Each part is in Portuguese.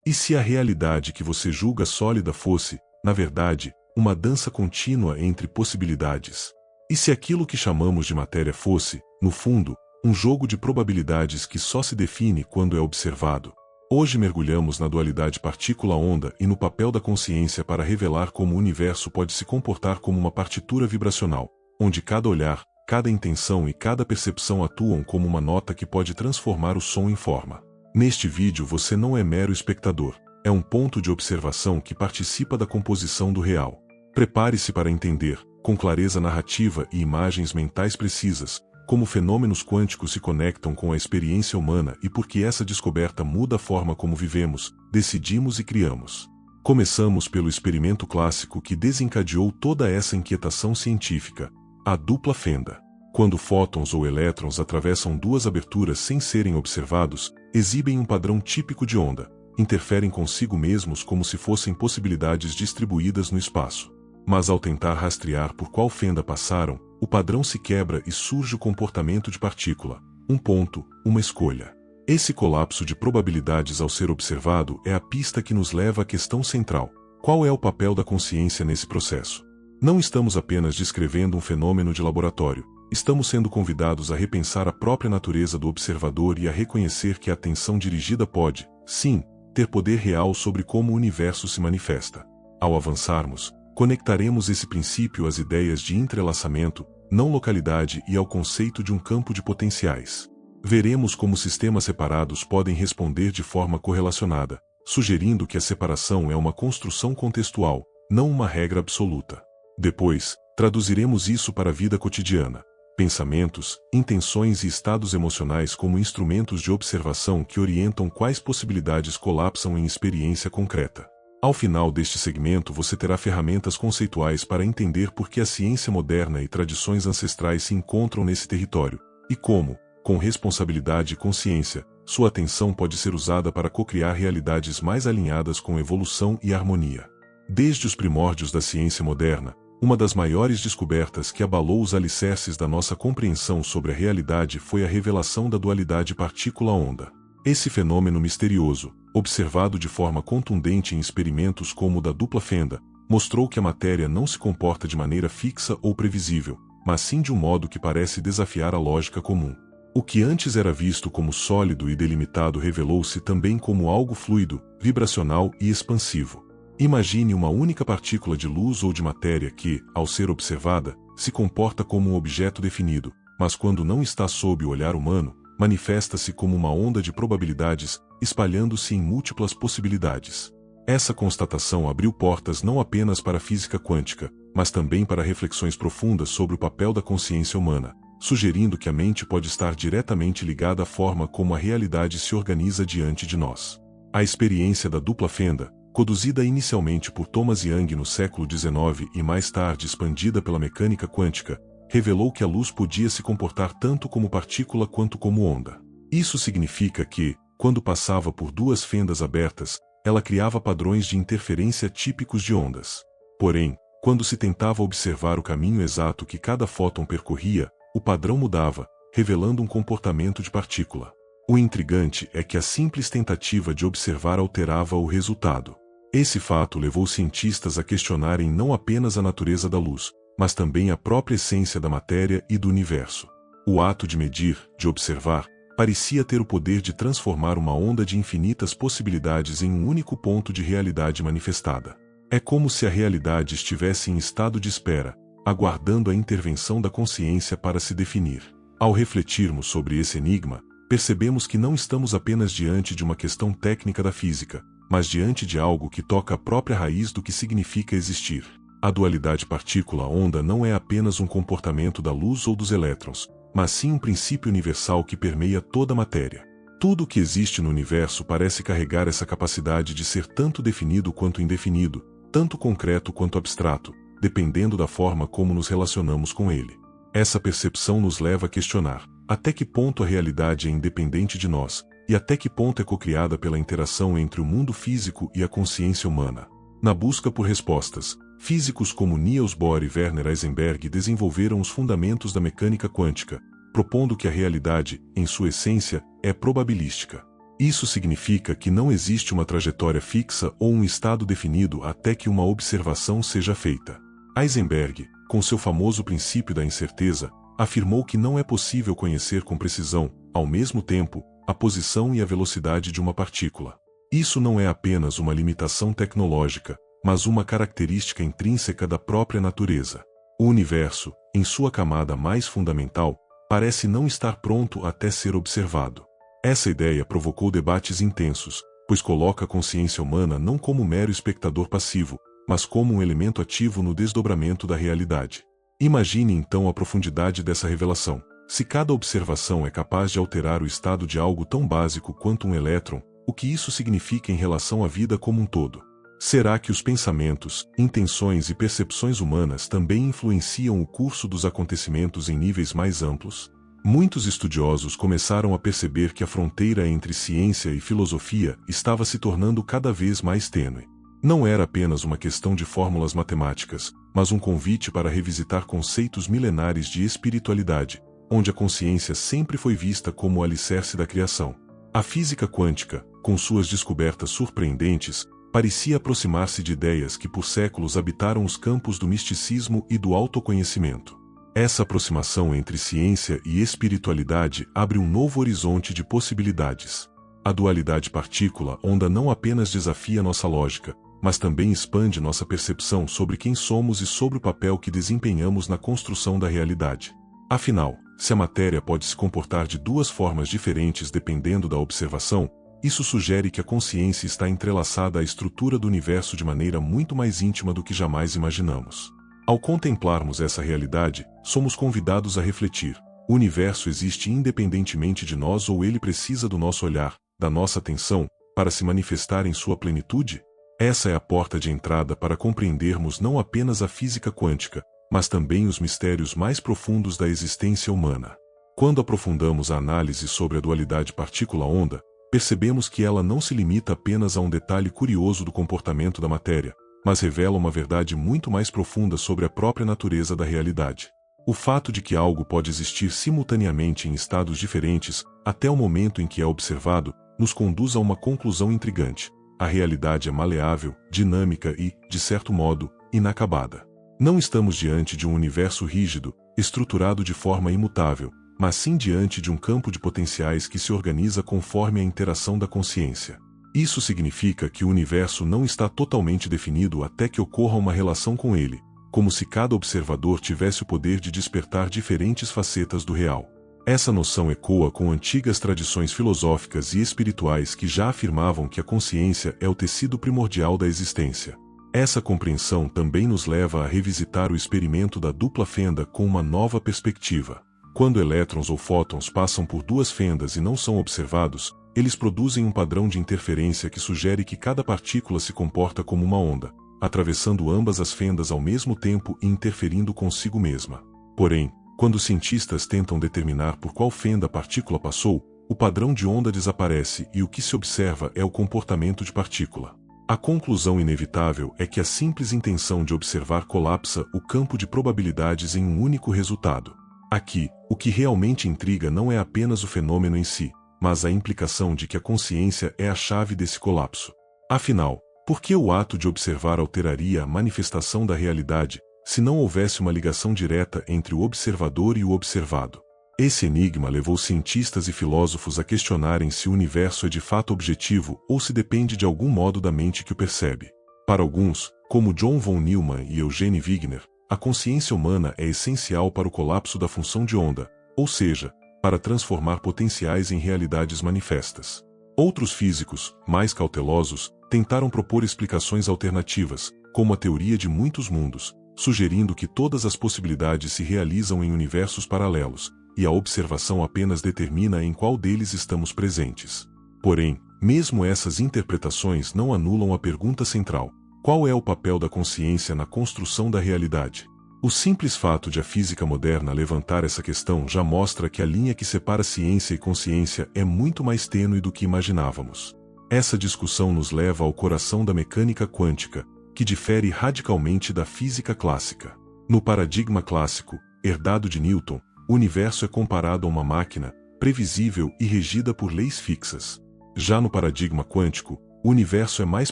E se a realidade que você julga sólida fosse, na verdade, uma dança contínua entre possibilidades? E se aquilo que chamamos de matéria fosse, no fundo, um jogo de probabilidades que só se define quando é observado? Hoje mergulhamos na dualidade partícula-onda e no papel da consciência para revelar como o universo pode se comportar como uma partitura vibracional, onde cada olhar, cada intenção e cada percepção atuam como uma nota que pode transformar o som em forma. Neste vídeo você não é mero espectador, é um ponto de observação que participa da composição do real. Prepare-se para entender, com clareza narrativa e imagens mentais precisas, como fenômenos quânticos se conectam com a experiência humana e por que essa descoberta muda a forma como vivemos, decidimos e criamos. Começamos pelo experimento clássico que desencadeou toda essa inquietação científica, a dupla fenda. Quando fótons ou elétrons atravessam duas aberturas sem serem observados, exibem um padrão típico de onda, interferem consigo mesmos como se fossem possibilidades distribuídas no espaço. Mas ao tentar rastrear por qual fenda passaram, o padrão se quebra e surge o comportamento de partícula, um ponto, uma escolha. Esse colapso de probabilidades ao ser observado é a pista que nos leva à questão central: qual é o papel da consciência nesse processo? Não estamos apenas descrevendo um fenômeno de laboratório, estamos sendo convidados a repensar a própria natureza do observador e a reconhecer que a atenção dirigida pode, sim, ter poder real sobre como o universo se manifesta. Ao avançarmos, conectaremos esse princípio às ideias de entrelaçamento, não localidade e ao conceito de um campo de potenciais. Veremos como sistemas separados podem responder de forma correlacionada, sugerindo que a separação é uma construção contextual, não uma regra absoluta. Depois, traduziremos isso para a vida cotidiana. Pensamentos, intenções e estados emocionais como instrumentos de observação que orientam quais possibilidades colapsam em experiência concreta. Ao final deste segmento você terá ferramentas conceituais para entender por que a ciência moderna e tradições ancestrais se encontram nesse território, e como, com responsabilidade e consciência, sua atenção pode ser usada para cocriar realidades mais alinhadas com evolução e harmonia. Desde os primórdios da ciência moderna, uma das maiores descobertas que abalou os alicerces da nossa compreensão sobre a realidade foi a revelação da dualidade partícula-onda. Esse fenômeno misterioso, observado de forma contundente em experimentos como o da dupla fenda, mostrou que a matéria não se comporta de maneira fixa ou previsível, mas sim de um modo que parece desafiar a lógica comum. O que antes era visto como sólido e delimitado revelou-se também como algo fluido, vibracional e expansivo. Imagine uma única partícula de luz ou de matéria que, ao ser observada, se comporta como um objeto definido, mas quando não está sob o olhar humano, manifesta-se como uma onda de probabilidades, espalhando-se em múltiplas possibilidades. Essa constatação abriu portas não apenas para a física quântica, mas também para reflexões profundas sobre o papel da consciência humana, sugerindo que a mente pode estar diretamente ligada à forma como a realidade se organiza diante de nós. A experiência da dupla fenda, conduzida inicialmente por Thomas Young no século XIX e mais tarde expandida pela mecânica quântica, revelou que a luz podia se comportar tanto como partícula quanto como onda. Isso significa que, quando passava por duas fendas abertas, ela criava padrões de interferência típicos de ondas. Porém, quando se tentava observar o caminho exato que cada fóton percorria, o padrão mudava, revelando um comportamento de partícula. O intrigante é que a simples tentativa de observar alterava o resultado. Esse fato levou cientistas a questionarem não apenas a natureza da luz, mas também a própria essência da matéria e do universo. O ato de medir, de observar, parecia ter o poder de transformar uma onda de infinitas possibilidades em um único ponto de realidade manifestada. É como se a realidade estivesse em estado de espera, aguardando a intervenção da consciência para se definir. Ao refletirmos sobre esse enigma, percebemos que não estamos apenas diante de uma questão técnica da física, mas diante de algo que toca a própria raiz do que significa existir. A dualidade partícula-onda não é apenas um comportamento da luz ou dos elétrons, mas sim um princípio universal que permeia toda a matéria. Tudo o que existe no universo parece carregar essa capacidade de ser tanto definido quanto indefinido, tanto concreto quanto abstrato, dependendo da forma como nos relacionamos com ele. Essa percepção nos leva a questionar: até que ponto a realidade é independente de nós, e até que ponto é cocriada pela interação entre o mundo físico e a consciência humana? Na busca por respostas, físicos como Niels Bohr e Werner Heisenberg desenvolveram os fundamentos da mecânica quântica, propondo que a realidade, em sua essência, é probabilística. Isso significa que não existe uma trajetória fixa ou um estado definido até que uma observação seja feita. Heisenberg, com seu famoso princípio da incerteza, afirmou que não é possível conhecer com precisão, ao mesmo tempo, a posição e a velocidade de uma partícula. Isso não é apenas uma limitação tecnológica, mas uma característica intrínseca da própria natureza. O universo, em sua camada mais fundamental, parece não estar pronto até ser observado. Essa ideia provocou debates intensos, pois coloca a consciência humana não como mero espectador passivo, mas como um elemento ativo no desdobramento da realidade. Imagine então a profundidade dessa revelação. Se cada observação é capaz de alterar o estado de algo tão básico quanto um elétron, o que isso significa em relação à vida como um todo? Será que os pensamentos, intenções e percepções humanas também influenciam o curso dos acontecimentos em níveis mais amplos? Muitos estudiosos começaram a perceber que a fronteira entre ciência e filosofia estava se tornando cada vez mais tênue. Não era apenas uma questão de fórmulas matemáticas, mas um convite para revisitar conceitos milenares de espiritualidade, onde a consciência sempre foi vista como o alicerce da criação. A física quântica, com suas descobertas surpreendentes, parecia aproximar-se de ideias que por séculos habitaram os campos do misticismo e do autoconhecimento. Essa aproximação entre ciência e espiritualidade abre um novo horizonte de possibilidades. A dualidade partícula-onda não apenas desafia nossa lógica, mas também expande nossa percepção sobre quem somos e sobre o papel que desempenhamos na construção da realidade. Afinal, se a matéria pode se comportar de duas formas diferentes dependendo da observação, isso sugere que a consciência está entrelaçada à estrutura do universo de maneira muito mais íntima do que jamais imaginamos. Ao contemplarmos essa realidade, somos convidados a refletir: o universo existe independentemente de nós ou ele precisa do nosso olhar, da nossa atenção, para se manifestar em sua plenitude? Essa é a porta de entrada para compreendermos não apenas a física quântica, mas também os mistérios mais profundos da existência humana. Quando aprofundamos a análise sobre a dualidade partícula-onda, percebemos que ela não se limita apenas a um detalhe curioso do comportamento da matéria, mas revela uma verdade muito mais profunda sobre a própria natureza da realidade. O fato de que algo pode existir simultaneamente em estados diferentes, até o momento em que é observado, nos conduz a uma conclusão intrigante. A realidade é maleável, dinâmica e, de certo modo, inacabada. Não estamos diante de um universo rígido, estruturado de forma imutável, mas sim diante de um campo de potenciais que se organiza conforme a interação da consciência. Isso significa que o universo não está totalmente definido até que ocorra uma relação com ele, como se cada observador tivesse o poder de despertar diferentes facetas do real. Essa noção ecoa com antigas tradições filosóficas e espirituais que já afirmavam que a consciência é o tecido primordial da existência. Essa compreensão também nos leva a revisitar o experimento da dupla fenda com uma nova perspectiva. Quando elétrons ou fótons passam por duas fendas e não são observados, eles produzem um padrão de interferência que sugere que cada partícula se comporta como uma onda, atravessando ambas as fendas ao mesmo tempo e interferindo consigo mesma. Porém, quando os cientistas tentam determinar por qual fenda a partícula passou, o padrão de onda desaparece e o que se observa é o comportamento de partícula. A conclusão inevitável é que a simples intenção de observar colapsa o campo de probabilidades em um único resultado. Aqui, o que realmente intriga não é apenas o fenômeno em si, mas a implicação de que a consciência é a chave desse colapso. Afinal, por que o ato de observar alteraria a manifestação da realidade, se não houvesse uma ligação direta entre o observador e o observado? Esse enigma levou cientistas e filósofos a questionarem se o universo é de fato objetivo ou se depende de algum modo da mente que o percebe. Para alguns, como John von Neumann e Eugene Wigner, a consciência humana é essencial para o colapso da função de onda, ou seja, para transformar potenciais em realidades manifestas. Outros físicos, mais cautelosos, tentaram propor explicações alternativas, como a teoria de muitos mundos, sugerindo que todas as possibilidades se realizam em universos paralelos, e a observação apenas determina em qual deles estamos presentes. Porém, mesmo essas interpretações não anulam a pergunta central: qual é o papel da consciência na construção da realidade? O simples fato de a física moderna levantar essa questão já mostra que a linha que separa ciência e consciência é muito mais tênue do que imaginávamos. Essa discussão nos leva ao coração da mecânica quântica, que difere radicalmente da física clássica. No paradigma clássico, herdado de Newton, o universo é comparado a uma máquina, previsível e regida por leis fixas. Já no paradigma quântico, o universo é mais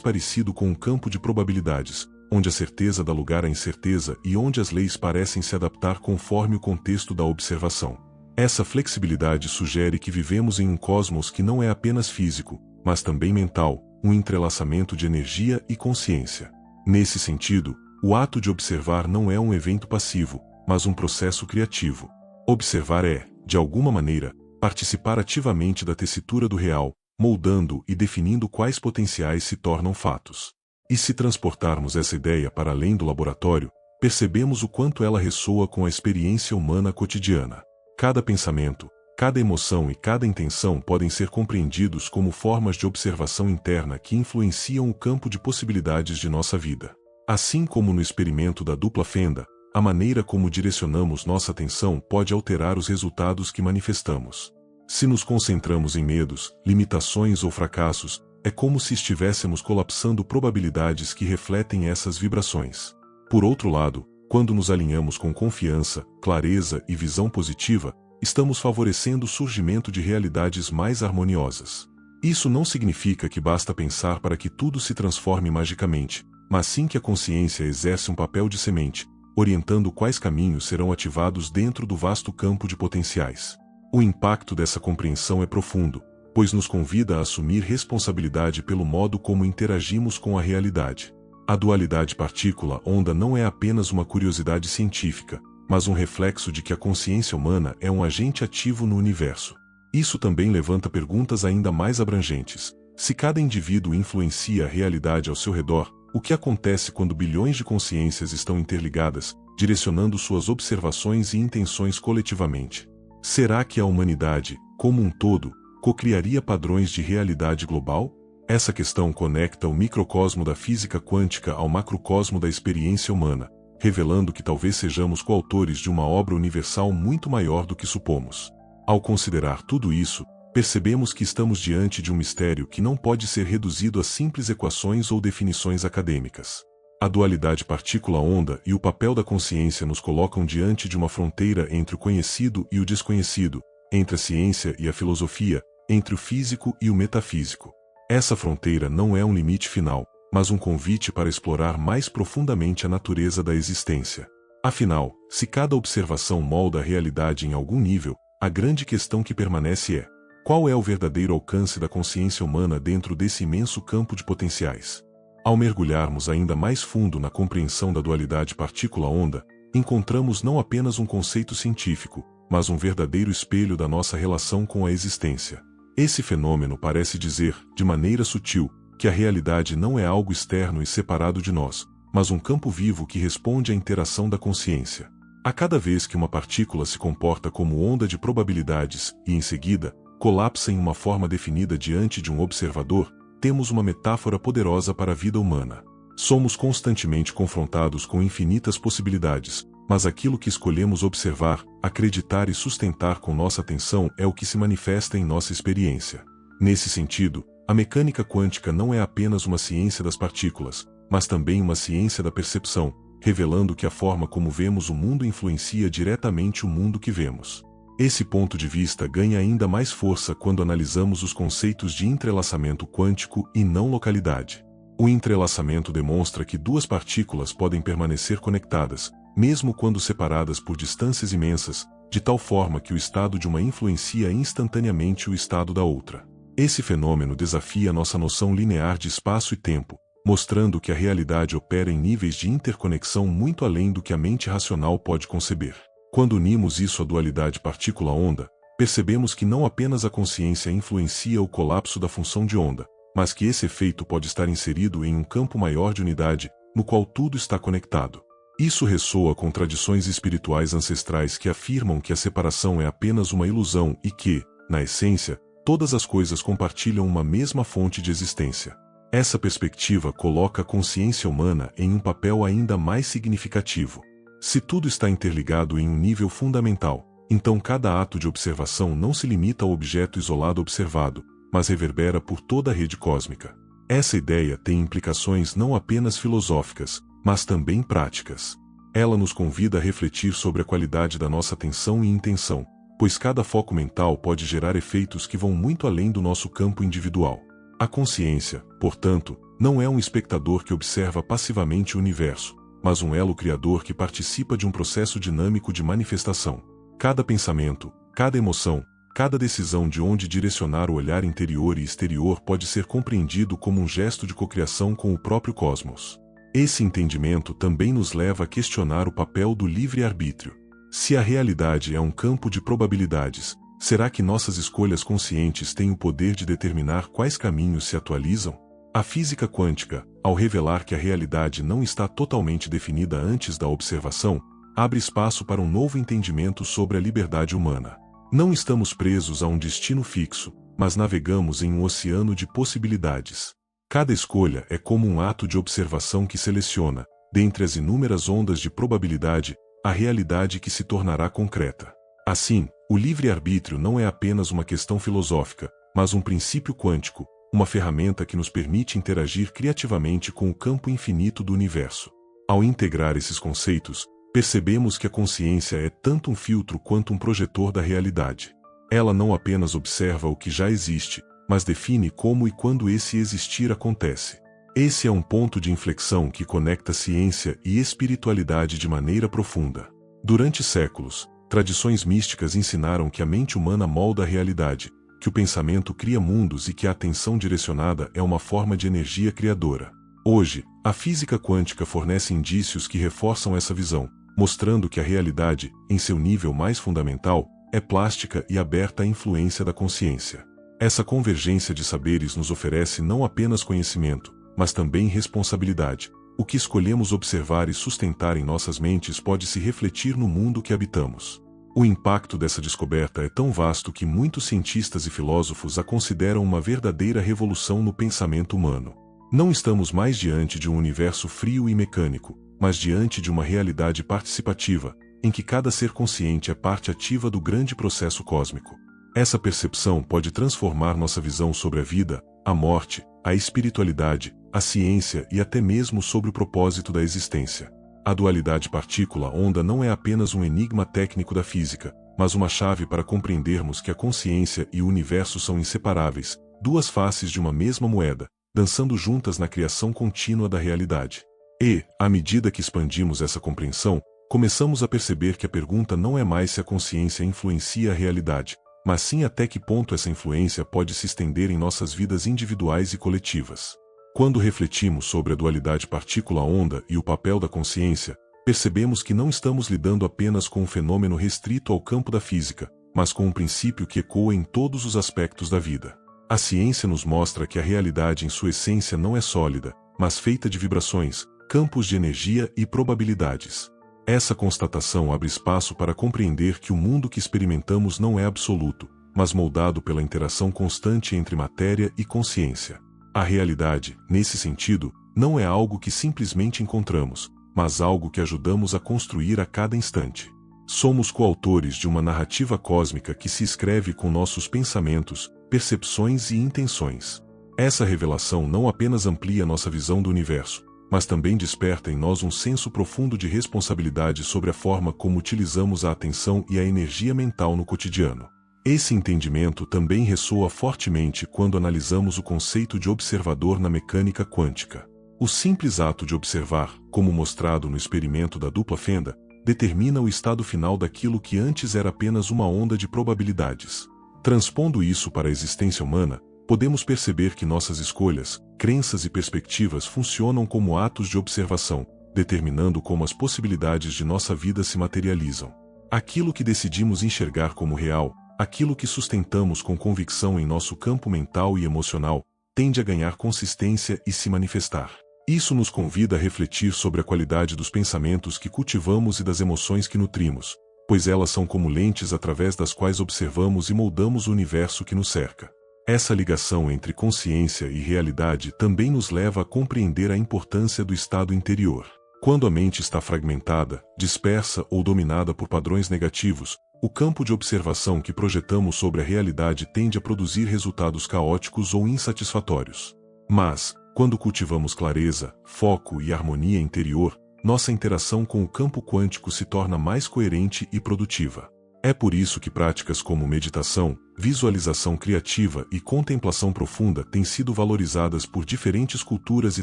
parecido com um campo de probabilidades, onde a certeza dá lugar à incerteza e onde as leis parecem se adaptar conforme o contexto da observação. Essa flexibilidade sugere que vivemos em um cosmos que não é apenas físico, mas também mental, um entrelaçamento de energia e consciência. Nesse sentido, o ato de observar não é um evento passivo, mas um processo criativo. Observar é, de alguma maneira, participar ativamente da tessitura do real, moldando e definindo quais potenciais se tornam fatos. E se transportarmos essa ideia para além do laboratório, percebemos o quanto ela ressoa com a experiência humana cotidiana. Cada pensamento, cada emoção e cada intenção podem ser compreendidos como formas de observação interna que influenciam o campo de possibilidades de nossa vida. Assim como no experimento da dupla fenda, a maneira como direcionamos nossa atenção pode alterar os resultados que manifestamos. Se nos concentramos em medos, limitações ou fracassos, é como se estivéssemos colapsando probabilidades que refletem essas vibrações. Por outro lado, quando nos alinhamos com confiança, clareza e visão positiva, estamos favorecendo o surgimento de realidades mais harmoniosas. Isso não significa que basta pensar para que tudo se transforme magicamente, mas sim que a consciência exerce um papel de semente, orientando quais caminhos serão ativados dentro do vasto campo de potenciais. O impacto dessa compreensão é profundo, pois nos convida a assumir responsabilidade pelo modo como interagimos com a realidade. A dualidade partícula-onda não é apenas uma curiosidade científica, mas um reflexo de que a consciência humana é um agente ativo no universo. Isso também levanta perguntas ainda mais abrangentes. Se cada indivíduo influencia a realidade ao seu redor, o que acontece quando bilhões de consciências estão interligadas, direcionando suas observações e intenções coletivamente? Será que a humanidade, como um todo, co-criaria padrões de realidade global? Essa questão conecta o microcosmo da física quântica ao macrocosmo da experiência humana, revelando que talvez sejamos coautores de uma obra universal muito maior do que supomos. Ao considerar tudo isso, percebemos que estamos diante de um mistério que não pode ser reduzido a simples equações ou definições acadêmicas. A dualidade partícula-onda e o papel da consciência nos colocam diante de uma fronteira entre o conhecido e o desconhecido, entre a ciência e a filosofia, entre o físico e o metafísico. Essa fronteira não é um limite final, mas um convite para explorar mais profundamente a natureza da existência. Afinal, se cada observação molda a realidade em algum nível, a grande questão que permanece é: qual é o verdadeiro alcance da consciência humana dentro desse imenso campo de potenciais? Ao mergulharmos ainda mais fundo na compreensão da dualidade partícula-onda, encontramos não apenas um conceito científico, mas um verdadeiro espelho da nossa relação com a existência. Esse fenômeno parece dizer, de maneira sutil, que a realidade não é algo externo e separado de nós, mas um campo vivo que responde à interação da consciência. A cada vez que uma partícula se comporta como onda de probabilidades e, em seguida, colapsa em uma forma definida diante de um observador, temos uma metáfora poderosa para a vida humana. Somos constantemente confrontados com infinitas possibilidades, mas aquilo que escolhemos observar, acreditar e sustentar com nossa atenção é o que se manifesta em nossa experiência. Nesse sentido, a mecânica quântica não é apenas uma ciência das partículas, mas também uma ciência da percepção, revelando que a forma como vemos o mundo influencia diretamente o mundo que vemos. Esse ponto de vista ganha ainda mais força quando analisamos os conceitos de entrelaçamento quântico e não localidade. O entrelaçamento demonstra que duas partículas podem permanecer conectadas, mesmo quando separadas por distâncias imensas, de tal forma que o estado de uma influencia instantaneamente o estado da outra. Esse fenômeno desafia nossa noção linear de espaço e tempo, mostrando que a realidade opera em níveis de interconexão muito além do que a mente racional pode conceber. Quando unimos isso à dualidade partícula-onda, percebemos que não apenas a consciência influencia o colapso da função de onda, mas que esse efeito pode estar inserido em um campo maior de unidade, no qual tudo está conectado. Isso ressoa com tradições espirituais ancestrais que afirmam que a separação é apenas uma ilusão e que, na essência, todas as coisas compartilham uma mesma fonte de existência. Essa perspectiva coloca a consciência humana em um papel ainda mais significativo. Se tudo está interligado em um nível fundamental, então cada ato de observação não se limita ao objeto isolado observado, mas reverbera por toda a rede cósmica. Essa ideia tem implicações não apenas filosóficas, mas também práticas. Ela nos convida a refletir sobre a qualidade da nossa atenção e intenção. pois cada foco mental pode gerar efeitos que vão muito além do nosso campo individual. A consciência, portanto, não é um espectador que observa passivamente o universo, mas um elo criador que participa de um processo dinâmico de manifestação. Cada pensamento, cada emoção, cada decisão de onde direcionar o olhar interior e exterior pode ser compreendido como um gesto de cocriação com o próprio cosmos. Esse entendimento também nos leva a questionar o papel do livre-arbítrio. Se a realidade é um campo de probabilidades, será que nossas escolhas conscientes têm o poder de determinar quais caminhos se atualizam? A física quântica, ao revelar que a realidade não está totalmente definida antes da observação, abre espaço para um novo entendimento sobre a liberdade humana. Não estamos presos a um destino fixo, mas navegamos em um oceano de possibilidades. Cada escolha é como um ato de observação que seleciona, dentre as inúmeras ondas de probabilidade, a realidade que se tornará concreta. Assim, o livre-arbítrio não é apenas uma questão filosófica, mas um princípio quântico, uma ferramenta que nos permite interagir criativamente com o campo infinito do universo. Ao integrar esses conceitos, percebemos que a consciência é tanto um filtro quanto um projetor da realidade. Ela não apenas observa o que já existe, mas define como e quando esse existir acontece. Esse é um ponto de inflexão que conecta ciência e espiritualidade de maneira profunda. Durante séculos, tradições místicas ensinaram que a mente humana molda a realidade, que o pensamento cria mundos e que a atenção direcionada é uma forma de energia criadora. Hoje, a física quântica fornece indícios que reforçam essa visão, mostrando que a realidade, em seu nível mais fundamental, é plástica e aberta à influência da consciência. Essa convergência de saberes nos oferece não apenas conhecimento, mas também responsabilidade. O que escolhemos observar e sustentar em nossas mentes pode se refletir no mundo que habitamos. O impacto dessa descoberta é tão vasto que muitos cientistas e filósofos a consideram uma verdadeira revolução no pensamento humano. Não estamos mais diante de um universo frio e mecânico, mas diante de uma realidade participativa, em que cada ser consciente é parte ativa do grande processo cósmico. Essa percepção pode transformar nossa visão sobre a vida, a morte, a espiritualidade, a ciência e até mesmo sobre o propósito da existência. A dualidade partícula-onda não é apenas um enigma técnico da física, mas uma chave para compreendermos que a consciência e o universo são inseparáveis, duas faces de uma mesma moeda, dançando juntas na criação contínua da realidade. E, à medida que expandimos essa compreensão, começamos a perceber que a pergunta não é mais se a consciência influencia a realidade, mas sim até que ponto essa influência pode se estender em nossas vidas individuais e coletivas. Quando refletimos sobre a dualidade partícula-onda e o papel da consciência, percebemos que não estamos lidando apenas com um fenômeno restrito ao campo da física, mas com um princípio que ecoa em todos os aspectos da vida. A ciência nos mostra que a realidade em sua essência não é sólida, mas feita de vibrações, campos de energia e probabilidades. Essa constatação abre espaço para compreender que o mundo que experimentamos não é absoluto, mas moldado pela interação constante entre matéria e consciência. A realidade, nesse sentido, não é algo que simplesmente encontramos, mas algo que ajudamos a construir a cada instante. Somos coautores de uma narrativa cósmica que se escreve com nossos pensamentos, percepções e intenções. Essa revelação não apenas amplia nossa visão do universo, mas também desperta em nós um senso profundo de responsabilidade sobre a forma como utilizamos a atenção e a energia mental no cotidiano. Esse entendimento também ressoa fortemente quando analisamos o conceito de observador na mecânica quântica. O simples ato de observar, como mostrado no experimento da dupla fenda, determina o estado final daquilo que antes era apenas uma onda de probabilidades. Transpondo isso para a existência humana, podemos perceber que nossas escolhas, crenças e perspectivas funcionam como atos de observação, determinando como as possibilidades de nossa vida se materializam. Aquilo que decidimos enxergar como real, aquilo que sustentamos com convicção em nosso campo mental e emocional, tende a ganhar consistência e se manifestar. Isso nos convida a refletir sobre a qualidade dos pensamentos que cultivamos e das emoções que nutrimos, pois elas são como lentes através das quais observamos e moldamos o universo que nos cerca. Essa ligação entre consciência e realidade também nos leva a compreender a importância do estado interior. Quando a mente está fragmentada, dispersa ou dominada por padrões negativos, o campo de observação que projetamos sobre a realidade tende a produzir resultados caóticos ou insatisfatórios. Mas, quando cultivamos clareza, foco e harmonia interior, nossa interação com o campo quântico se torna mais coerente e produtiva. É por isso que práticas como meditação, visualização criativa e contemplação profunda têm sido valorizadas por diferentes culturas e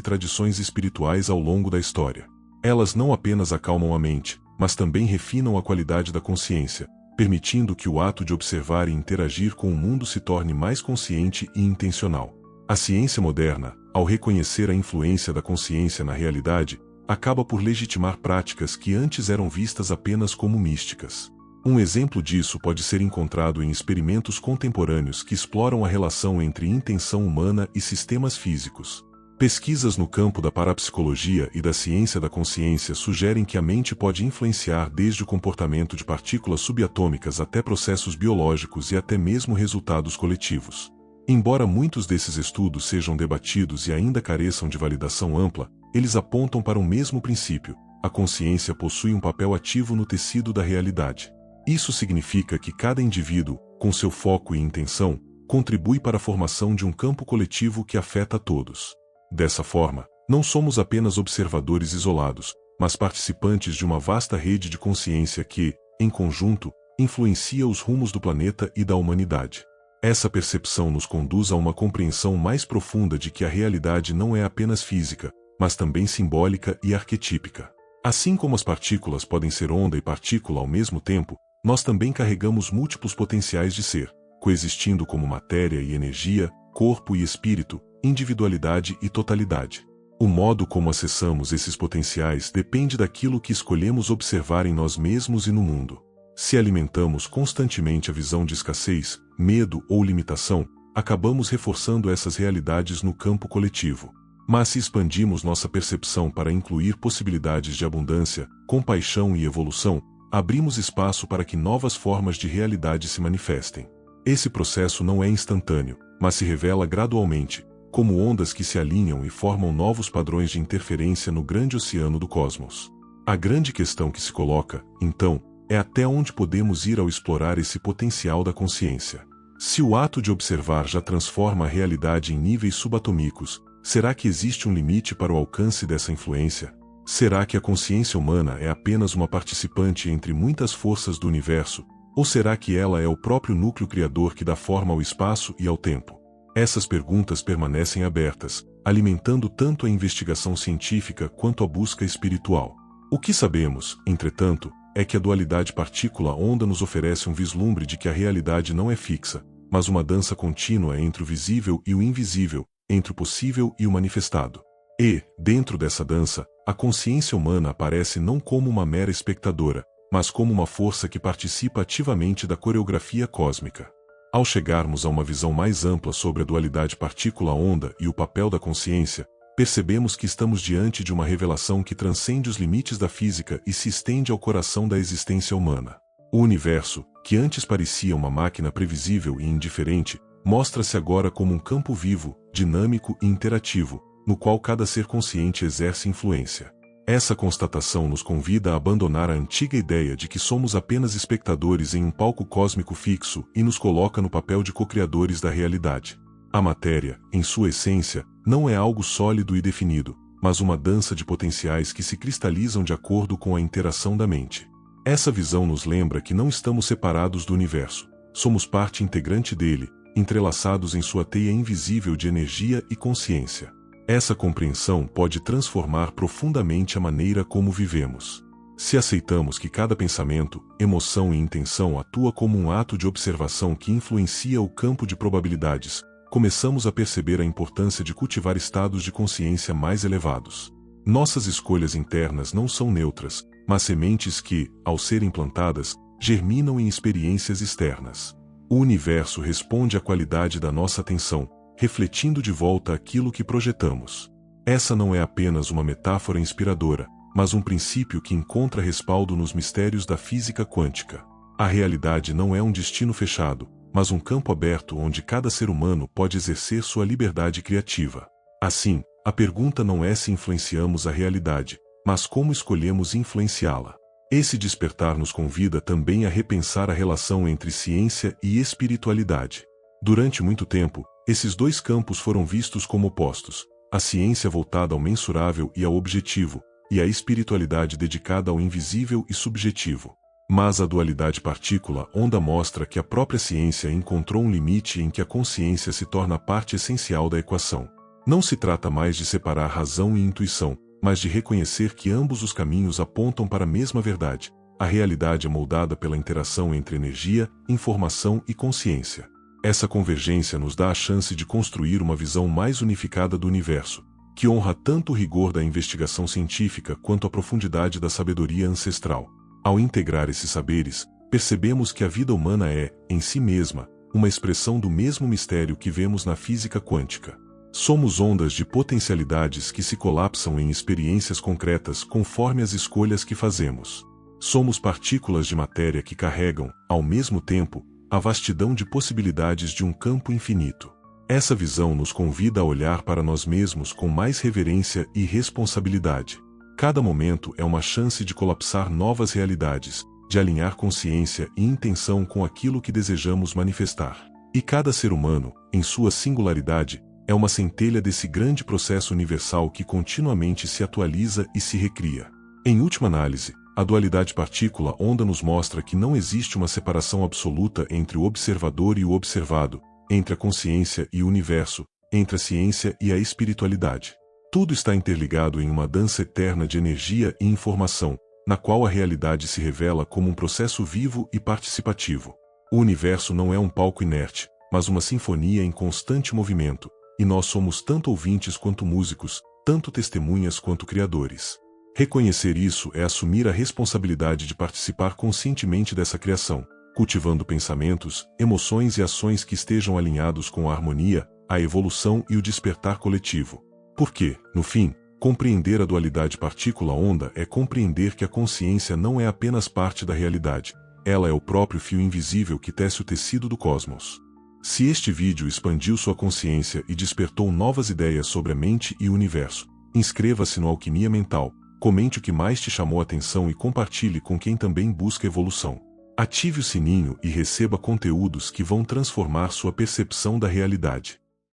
tradições espirituais ao longo da história. Elas não apenas acalmam a mente, mas também refinam a qualidade da consciência, permitindo que o ato de observar e interagir com o mundo se torne mais consciente e intencional. A ciência moderna, ao reconhecer a influência da consciência na realidade, acaba por legitimar práticas que antes eram vistas apenas como místicas. Um exemplo disso pode ser encontrado em experimentos contemporâneos que exploram a relação entre intenção humana e sistemas físicos. Pesquisas no campo da parapsicologia e da ciência da consciência sugerem que a mente pode influenciar desde o comportamento de partículas subatômicas até processos biológicos e até mesmo resultados coletivos. Embora muitos desses estudos sejam debatidos e ainda careçam de validação ampla, eles apontam para o mesmo princípio: a consciência possui um papel ativo no tecido da realidade. Isso significa que cada indivíduo, com seu foco e intenção, contribui para a formação de um campo coletivo que afeta a todos. Dessa forma, não somos apenas observadores isolados, mas participantes de uma vasta rede de consciência que, em conjunto, influencia os rumos do planeta e da humanidade. Essa percepção nos conduz a uma compreensão mais profunda de que a realidade não é apenas física, mas também simbólica e arquetípica. Assim como as partículas podem ser onda e partícula ao mesmo tempo, nós também carregamos múltiplos potenciais de ser, coexistindo como matéria e energia, corpo e espírito, individualidade e totalidade. O modo como acessamos esses potenciais depende daquilo que escolhemos observar em nós mesmos e no mundo. Se alimentamos constantemente a visão de escassez, medo ou limitação, acabamos reforçando essas realidades no campo coletivo. Mas se expandimos nossa percepção para incluir possibilidades de abundância, compaixão e evolução, abrimos espaço para que novas formas de realidade se manifestem. Esse processo não é instantâneo, mas se revela gradualmente, como ondas que se alinham e formam novos padrões de interferência no grande oceano do cosmos. A grande questão que se coloca, então, é até onde podemos ir ao explorar esse potencial da consciência. Se o ato de observar já transforma a realidade em níveis subatômicos, será que existe um limite para o alcance dessa influência? Será que a consciência humana é apenas uma participante entre muitas forças do universo, ou será que ela é o próprio núcleo criador que dá forma ao espaço e ao tempo? Essas perguntas permanecem abertas, alimentando tanto a investigação científica quanto a busca espiritual. O que sabemos, entretanto, é que a dualidade partícula-onda nos oferece um vislumbre de que a realidade não é fixa, mas uma dança contínua entre o visível e o invisível, entre o possível e o manifestado. E, dentro dessa dança, a consciência humana aparece não como uma mera espectadora, mas como uma força que participa ativamente da coreografia cósmica. Ao chegarmos a uma visão mais ampla sobre a dualidade partícula-onda e o papel da consciência, percebemos que estamos diante de uma revelação que transcende os limites da física e se estende ao coração da existência humana. O universo, que antes parecia uma máquina previsível e indiferente, mostra-se agora como um campo vivo, dinâmico e interativo, no qual cada ser consciente exerce influência. Essa constatação nos convida a abandonar a antiga ideia de que somos apenas espectadores em um palco cósmico fixo e nos coloca no papel de co-criadores da realidade. A matéria, em sua essência, não é algo sólido e definido, mas uma dança de potenciais que se cristalizam de acordo com a interação da mente. Essa visão nos lembra que não estamos separados do universo, somos parte integrante dele, entrelaçados em sua teia invisível de energia e consciência. Essa compreensão pode transformar profundamente a maneira como vivemos. Se aceitamos que cada pensamento, emoção e intenção atua como um ato de observação que influencia o campo de probabilidades, começamos a perceber a importância de cultivar estados de consciência mais elevados. Nossas escolhas internas não são neutras, mas sementes que, ao serem plantadas, germinam em experiências externas. O universo responde à qualidade da nossa atenção, refletindo de volta aquilo que projetamos. Essa não é apenas uma metáfora inspiradora, mas um princípio que encontra respaldo nos mistérios da física quântica. A realidade não é um destino fechado, mas um campo aberto onde cada ser humano pode exercer sua liberdade criativa. Assim, a pergunta não é se influenciamos a realidade, mas como escolhemos influenciá-la. Esse despertar nos convida também a repensar a relação entre ciência e espiritualidade. Durante muito tempo, esses dois campos foram vistos como opostos, a ciência voltada ao mensurável e ao objetivo, e a espiritualidade dedicada ao invisível e subjetivo. Mas a dualidade partícula-onda mostra que a própria ciência encontrou um limite em que a consciência se torna parte essencial da equação. Não se trata mais de separar razão e intuição, mas de reconhecer que ambos os caminhos apontam para a mesma verdade. A realidade é moldada pela interação entre energia, informação e consciência. Essa convergência nos dá a chance de construir uma visão mais unificada do universo, que honra tanto o rigor da investigação científica quanto a profundidade da sabedoria ancestral. Ao integrar esses saberes, percebemos que a vida humana é, em si mesma, uma expressão do mesmo mistério que vemos na física quântica. Somos ondas de potencialidades que se colapsam em experiências concretas conforme as escolhas que fazemos. Somos partículas de matéria que carregam, ao mesmo tempo, a vastidão de possibilidades de um campo infinito. Essa visão nos convida a olhar para nós mesmos com mais reverência e responsabilidade. Cada momento é uma chance de colapsar novas realidades, de alinhar consciência e intenção com aquilo que desejamos manifestar. E cada ser humano, em sua singularidade, é uma centelha desse grande processo universal que continuamente se atualiza e se recria. Em última análise, a dualidade partícula-onda nos mostra que não existe uma separação absoluta entre o observador e o observado, entre a consciência e o universo, entre a ciência e a espiritualidade. Tudo está interligado em uma dança eterna de energia e informação, na qual a realidade se revela como um processo vivo e participativo. O universo não é um palco inerte, mas uma sinfonia em constante movimento, e nós somos tanto ouvintes quanto músicos, tanto testemunhas quanto criadores. Reconhecer isso é assumir a responsabilidade de participar conscientemente dessa criação, cultivando pensamentos, emoções e ações que estejam alinhados com a harmonia, a evolução e o despertar coletivo. Porque, no fim, compreender a dualidade partícula-onda é compreender que a consciência não é apenas parte da realidade, ela é o próprio fio invisível que tece o tecido do cosmos. Se este vídeo expandiu sua consciência e despertou novas ideias sobre a mente e o universo, inscreva-se no Alquimia Mental, comente o que mais te chamou a atenção e compartilhe com quem também busca evolução. Ative o sininho e receba conteúdos que vão transformar sua percepção da realidade.